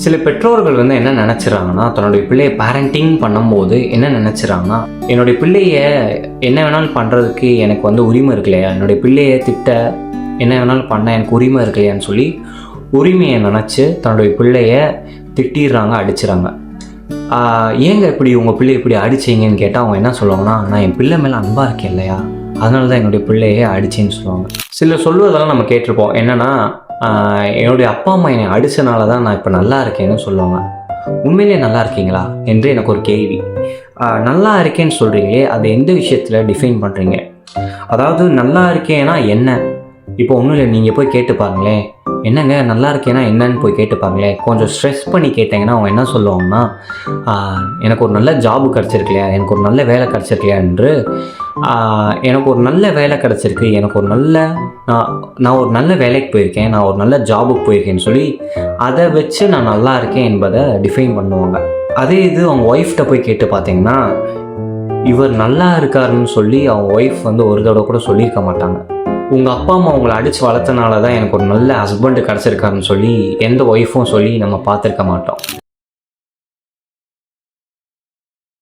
சில பெற்றோர்கள் வந்து என்ன நினச்சிட்றாங்கன்னா, தன்னுடைய பிள்ளையை பேரண்டிங் பண்ணும்போது என்ன நினச்சிட்றாங்கன்னா, என்னுடைய பிள்ளைய என்ன வேணாலும் பண்ணுறதுக்கு எனக்கு வந்து உரிமை இருக்கு இல்லையா, என்னுடைய பிள்ளையை திட்ட என்ன வேணாலும் பண்ண எனக்கு உரிமை இருக்கு இல்லையான்னு சொல்லி உரிமையை நினச்சி தன்னுடைய பிள்ளைய திட்டிடுறாங்க, அடிச்சிடறாங்க. ஏங்க இப்படி உங்கள் பிள்ளை இப்படி அடிச்சிங்கன்னு கேட்டால் அவங்க என்ன சொல்லுவாங்கன்னா, நான் என் பிள்ளை மேலே அன்பாக இருக்கேன் இல்லையா, அதனால தான் என்னுடைய பிள்ளையே அடிச்சேன்னு சொல்லுவாங்க. சிலர் சொல்லுவதெல்லாம் நம்ம கேட்டிருப்போம். என்னென்னா, என்னுடைய அப்பா அம்மா என்னை அடித்தனால தான் நான் இப்போ நல்லா இருக்கேன்னு சொல்லுவாங்க. உண்மையிலே நல்லா இருக்கீங்களா என்று எனக்கு ஒரு கேள்வி. நல்லா இருக்கேன்னு சொல்கிறீங்களே, அது எந்த விஷயத்தில் டிஃபைன் பண்ணுறீங்க? அதாவது நல்லா இருக்கேன்னா என்ன? இப்போ ஒன்றும் இல்லை, நீங்கள் போய் கேட்டு பாருங்களேன். என்னங்க நல்லா இருக்கேன்னா என்னன்னு போய் கேட்டு பாருங்களேன். கொஞ்சம் ஸ்ட்ரெஸ் பண்ணி கேட்டிங்கன்னா அவங்க என்ன சொல்லுவாங்கன்னா, எனக்கு ஒரு நல்ல ஜாபு கிடச்சிருக்கலையா, எனக்கு ஒரு நல்ல வேலை கிடச்சிருக்கலையா என்று, எனக்கு ஒரு நல்ல வேலை கிடச்சிருக்கு, எனக்கு ஒரு நல்ல நான் ஒரு நல்ல வேலைக்கு போயிருக்கேன், நான் ஒரு நல்ல ஜாபுக்கு போயிருக்கேன்னு சொல்லி அதை வச்சு நான் நல்லா இருக்கேன் என்பதை டிஃபைன் பண்ணுவாங்க. அதே இது அவங்க ஒய்ஃப்கிட்ட போய் கேட்டு பார்த்தீங்கன்னா, இவர் நல்லா இருக்காருன்னு சொல்லி அவங்க ஒய்ஃப் வந்து ஒரு தடவை கூட சொல்லியிருக்க மாட்டாங்க. உங்கள் அப்பா அம்மா உங்களை அடித்து வளர்த்தனால தான் எனக்கு ஒரு நல்ல ஹஸ்பண்டு கிடச்சிருக்காருன்னு சொல்லி எந்த ஒய்ஃபும் சொல்லி நம்ம பார்த்துருக்க மாட்டோம்.